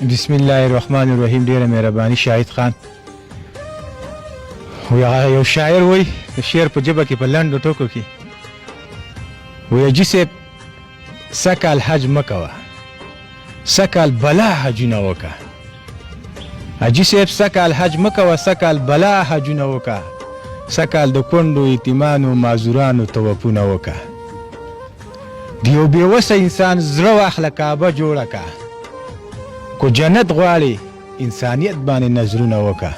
بسم الله الرحمن الرحیم. ډیره مهرباني شاهد خان. یو شاعر وای د شعر په ژبه کې په لنډو ټکو کې وایي حاجي صاحب سږ کال حج مه کوه، سږ کال بلا حجونه وکړه. حاجي صاحب سږ کال حج مه کوه، سږ کال بلا حجونه وکړه. سږ کال د کونډو یتیمانو معذورانو طوافونه وکړه. د یو بېوسه انسان زړه واخله کعبه جوړه کړه. کو جنت غواړي انسانیت باندې نظرونه وکړه.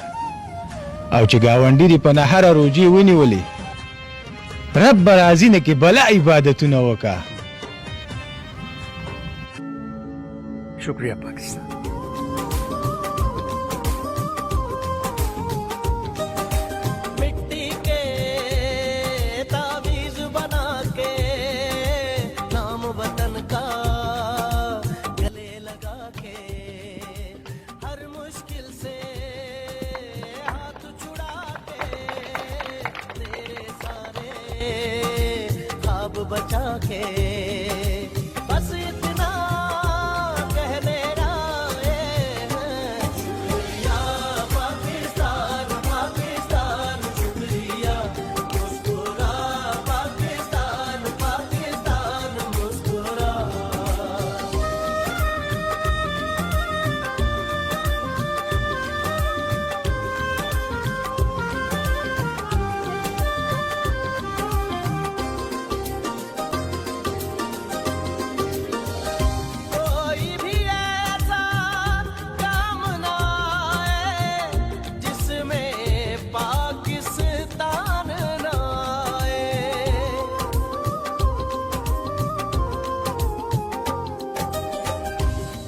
او چې ګاونډي دې په نهره روجې ونیولې رب به راضي نه کې بلا عبادتونه وکړه. शुक्रिया पाकिस्तान. मिट्टी के तावीज बना के नाम वतन का गले लगा के हर मुश्किल से हाथ छुड़ा के तेरे सारे ख्वाब बचा के बस इतना कहने आए हैं शुक्रिया पाकिस्तान पाकिस्तान शुक्रिया मुस्कुरा पाकिस्तान पाकिस्तान मुस्कुरा. कोई भी ऐसा काम ना आए जिसमें पाकिस्तान ना आए.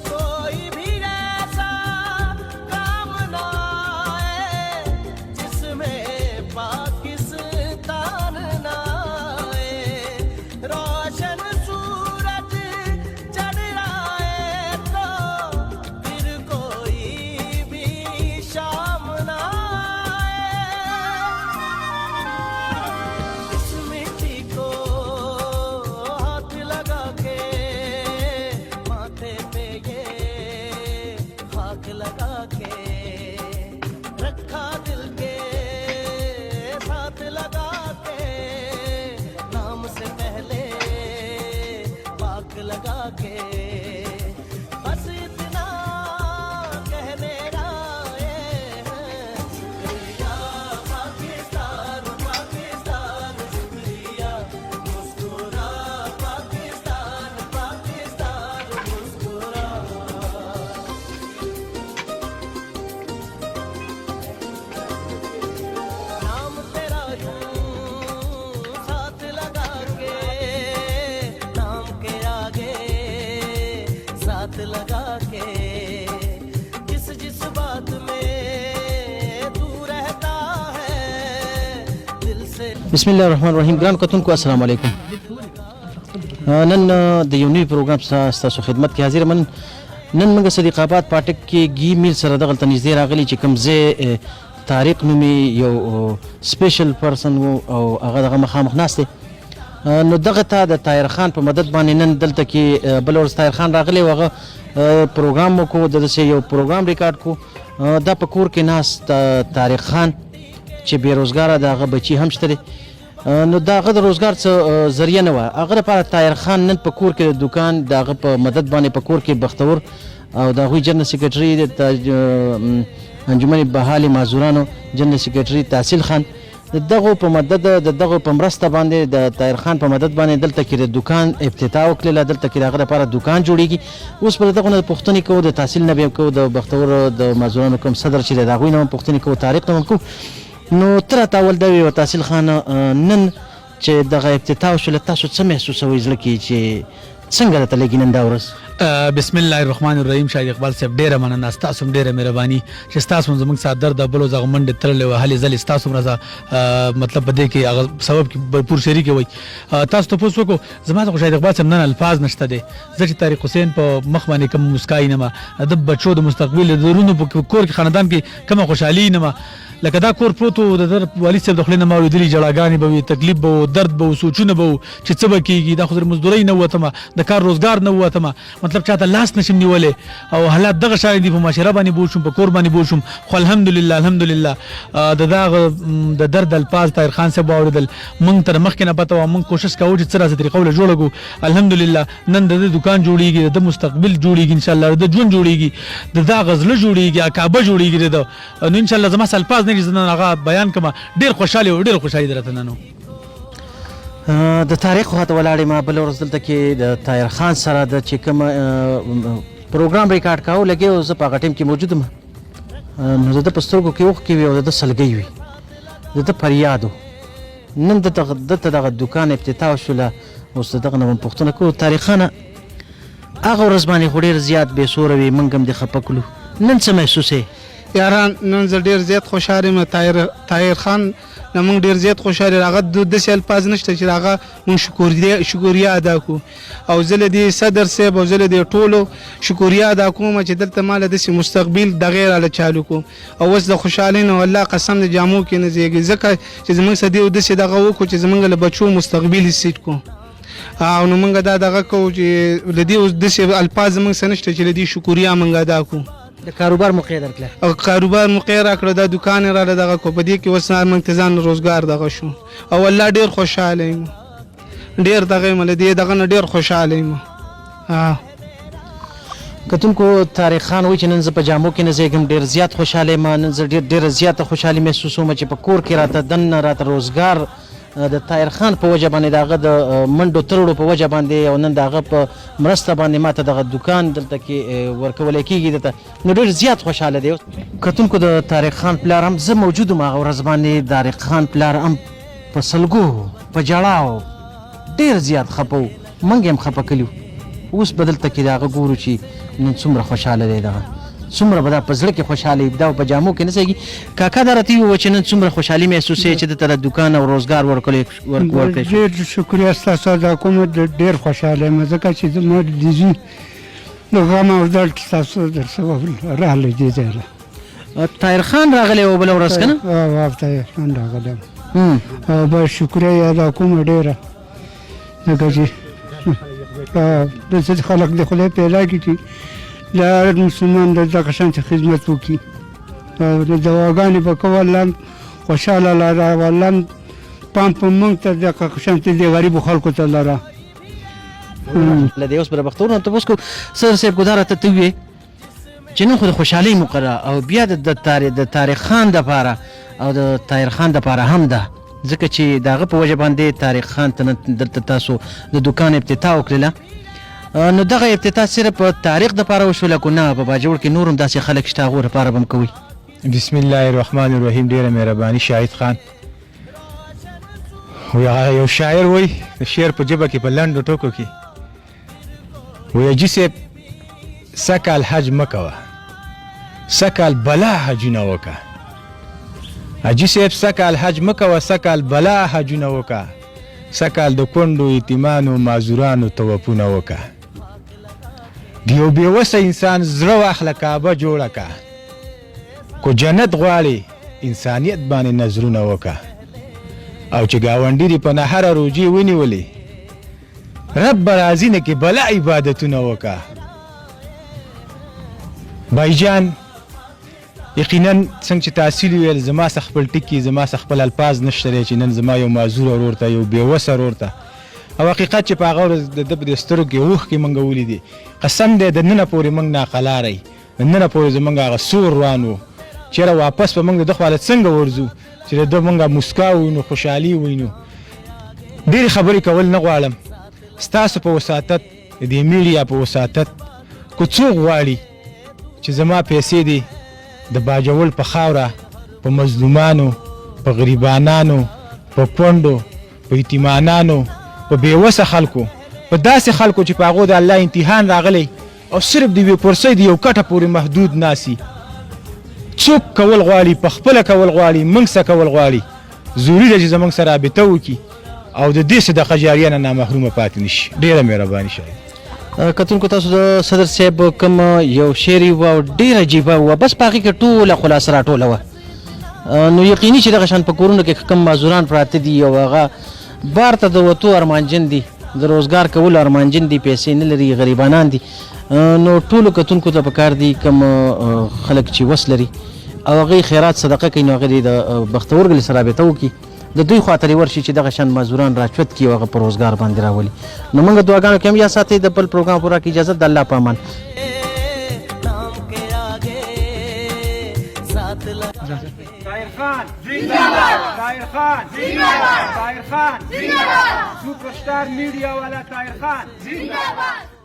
कोई भी ऐसा काम ना आए जिसमें पाकिस्तान ना आए. रोशन सूरज चढ़ आए तो फिर कोई भी शाम ना आए. इस मिट्टी को हाथ लगा के माथे पे ये खाक लगा के रखा दिल के साथ लगा के नाम से पहले पाक लगा के बस इतना कहने आए हैं शुक्रिया पाकिस्तान पाकिस्तान शुक्रिया मुस्कुरा पाकिस्तान पाकिस्तान मुस्कुरा. नाम तेरा यूं साथ लगा के नाम के आगे साथ लगा के जिस जिस बात में तू रहता है दिल से. بسم الله الرحمن الرحیم. ګران کتونکو السلام علیکم. نن د یو نوي پروګرام سره ستاسو خدمت کې حاضر من. نن موږ صدیق آباد پاټک کې ګي میل سره دغلته نږدې راغلي چې کوم ځای طارق نومي یو سپیشل پرسن و او هغه دغه مخامخ ناست دی. نو دغه ته د طاهر خان په مدد باندې نن دلته کې بل ورځ طاهر خان راغلی و. هغه پروګرام وکړو، داسې یو پروګرام ریکارډ کړو. دا په کور کې ناست طارق خان چې بېروزګاره د هغه بچي هم شته دی. نو د هغه د روزګار څه ذریعه نه وه. هغه لپاره طاهر خان نن په کور کې د دوکان د هغه په مدد باندې په کور کې بختور او د هغوی جنرال سیکرټري د انجمن بحال معذورانو جنرال سیکرټري تحصیل خان د دغو په مدد د دغو په مرسته باندې د طاهر خان په مدد باندې دلته کې د دوکان افتتاح وکړله. دلته کې د هغه لپاره دوکان جوړېږي. اوس به د دغو نه پوښتنې کوو، د تحصیل نه به یې کوو، د بختور د معذورانو کوم صدر چې دی د هغوی نه هم پوښتنې کوو، طارق نه هم کوو. نو ته راته اول دا ووایه تحصیل خان، نن چې دغه افتتاح وشوله تاسو څه محسوسوئ زړه کې چې څنګه درته لګي نن دا ورځ؟ بسم الله الرحمن الرحیم. شاید اقبال صاحب ډیره مننه، ستاسو هم ډیره مهرباني چې ستاسو هم زموږ سره درد بلو زغه منډې تړلې وه، هلې ځلې ستاسو هم راځه مطلب په دې کې هغه سبب کې بھرپور شریکې وئ. تاسو تپوس وکړو، زما د خو شاید اقبال صاحب نن الفاظ نشته دی. زه چې طارق حسین په مخ باندې کوم مسکا ینمه، د بچو د مستقبل د درونو په کور کې خاندان کې کومه خوشحالي ینمه. لکه دا کور پروت و، د در والد صاحب د خولې نه ما اورېدلي جړاګانې به وي، تکلیف به و، درد به و، سوچونه به و چې څه به کېږي. دا خو د مزدورۍ نه ووتمه، د کار روزګار نه ووتمه. مطلب چاته لاس نشم نیولې او حالات دغه شان دي په معاشره باندې بوج شم په کور باندې بوج شم خو الحمدلله د دغه د درد الفاظ طاهر خان صاحب واوریدل موږ تر مخکې نه پته و موږ کوشش کوو چې څه راځي طریقه ول جوړ کړو الحمدلله نن د دکان جوړیږي د مستقبل جوړیږي ان شاء الله د ژوند جوړیږي د غزل جوړیږي اکابه جوړیږي نو ان شاء الله زما الفاظ نه دي هغه بیان کما ډیر خوشاله درته نن د تاریخ خواته ولاړې ما بل ورځ دلته کې د طاهر خان سره د چې کوم پروګرام ریکارډ کاوه لګي او زه په هغه ټیم کې موجود یم نو زه د په سترګو کې اوښکې وي او د سلګۍ وي د ده فریاد نن دلته دغه دوکان افتتاح شوله اوس دغه نه به پوښتنه کوو طاهر خانه هغه ورځ باندې خو ډېر زیات بې سوره وي موږ هم دې خفه کړو نن څه محسوسې یاران نن زه ډېر زیات خوشحاله یم طاهر خان نه موږ ډېر زیات خوشحاله هغه داسې الفاظ نشته چې هغه موږ شکریه ادا کړو او زه له دې صدر صاحب او زه له دې ټولو شکریه ادا کوم چې دلته ما له داسې مستقبل دغې راله چالو کړو او اوس د خوشحالۍ نه والله قسم د جامو کې نه زیږي ځکه چې زموږ څه دې داسې دغه وکړو چې زموږ له بچو مستقبل سیټ کړو او نو موږ دا دغه کوو چې له دې داسې الفاظ زموږ څه نشته چې له دې شکریه موږ ادا کړو د کاروبار موقع درکړه او کاروبار موقع راکړه دا دکان یې راله دغه کو په دې کې اوس موږ ته ځان روزګار دغه شو او والله ډېر خوشحاله یم ډېر دغه یم له دې دغه نه ډېر خوشحاله یم کتونکو طاهر خان وایي چې نن زه په جامو کې نه زیږم ډېر زیات خوشحاله یم نن زه ډېره زیاته خوشحالي محسوسوم چې په کور کې راته دننه راته روزګار د طاهر خان په وجه باندې دغه د منډو ترړو په وجه باندې او نن دغه په مرسته باندې ماته دغه دکان دلته کې ورکولی کېږي دلته نو ډېر زیات خوشحاله دی کتونکو د طاهر خان پلار هم زه موجود وم هغه ورځ باندې طاهر خان پلار هم په سلګو په ژړاو ډېر زیات خفه و موږ یې هم خفه کړي اوس به دلته کې د هغه ګورو چې نن څومره خوشحاله دی دغه څومره به دا په زړه کې خوشحالي دا په جامو کې نه سېږي کاکا دا راته وویل چې نن څومره خوشحالي محسوسوې چې دلته د دوکان او روزګار ورکړی ډېر شکریه ستاسو ادا کوم ډېر خوشحاله یم ځکه چې زما د ځي د غم او درد ستاسو در سبب راغلی دې ځای له طاهر خان راغلی و بله ورځ که نه طاهر خان راغلی او به شکریه یې ادا کوم ډېره ځکه چې داسې خلک د خدای پیدا کړي چې د هر مسلمان د دغه شانتې خدمت وکړي او د دواګانې به کوه الله هم خوشحاله لره او الله هم پام په موږ ته دغه شانتې د غریبو خلکو ته لره له دې اوس به بختور نه تپوس کوو سر صاحب ګداره ته ته وویې چې نن خو د خوشحالۍ موقع او بیا د طاهر خان دپاره او د طاهر خان دپاره هم ده ځکه چې د هغه په وجه باندې طاهر خان ته دلته تاسو د دوکان افتتاح وکړله نو دغه افتتاح صرف په تاریخ دپاره وشوله که نه په باجوړ کې نور هم داسې خلک شته هغو دپاره به هم کوئ بسم الله الرحمن الرحیم ډیره مهرباني شاهد خان یو شاعر وای د شعر په ژبه کې په لنډو ټکو کې وایي حاجي صاحب سږ حج مه کوه سږ بلا حجونه وکړه حاجي صاحب سږ حج مه کوه سږ بلا حجونه وکړه سږ د کونډو یتیمانو معذورانو طوافونه وکړه د یو بېوسه انسان زړه واخله کعبه جوړه که کو جنت غواړي انسانیت باندې نظرونه وکړه او چې ګاونډي دې په نهره روجې ونیولې رب به راضي نه کې بلا عبادتونه وکړه بایجان یقینا څنګه چې تحصیل ویل زما څخه خپل ټکي زما څخه خپل الفاظ نشته دی چې نن زما یو معذور ورور ته یو بېوسه ورور ته او حقیقت چې په هغه ورځ د ده په دې سترګو کې اوښکې موږ ولیدې قسم دی د ننه پورې موږ ناقلاری د ننه پورې زموږ هغه سور روان و چېرې واپس به موږ د ده خواله څنګه ورځو چې د ده موږ مسکا ووینو خوشحالي ووینو ډېرې خبرې کول نه غواړم ستاسو په وساطت د دې میډیا په وساطت که څوک غواړي چې زما پیسې دي د باجوړ په خاوره په مظلومانو په غریبانانو په کونډو په یتیمانانو په بېوسه خلکو په داسې خلکو چې په هغو د الله امتحان راغلی او صرف د یوې کرسۍ د یو کټه پورې محدود ناسي څوک کول غواړي په خپله کول غواړي موږ څه کول غواړي ضروري ده چې زموږ سره رابطه وکړي او د دې صدقه جاریه نه نامحرومه پاتې نه شي ډېره مهرباني شاید کتونکو تاسو د صدر صاحب کوم یو شعر یې وه ډېر عجیبه وه بس په هغې کې ټوله خلاصه راټوله وه نو یقیني چې دغه شان په کورونو کې کوم معذوران پراته دي او هغه بار ته د وتو ارمانجن دي د روزګار کول ارمانجن دي، پیسې نه لري، غریبانان دي. نو ټولو کتونکو ته پکار دي کوم خلک چې وس لري او هغوی خیرات صدقه کوي، نو هغه د بختورګلې سره رابطه وکړي، د دوی خواته ورشي چې دغه شان مزدوران راچوت کړي او هغه په روزګار باندې راولي. نو موږ دعاګانو کې هم یا ساتئ. د بل پروګرام پوره کې اجازه د الله په امان. नाम के आगे साथ लगा طاهر خان زنده‌باد، طاهر خان زنده‌باد، طاهر خان زنده‌باد، سوپر اسٹار میڈیا والا طاهر خان زنده‌باد.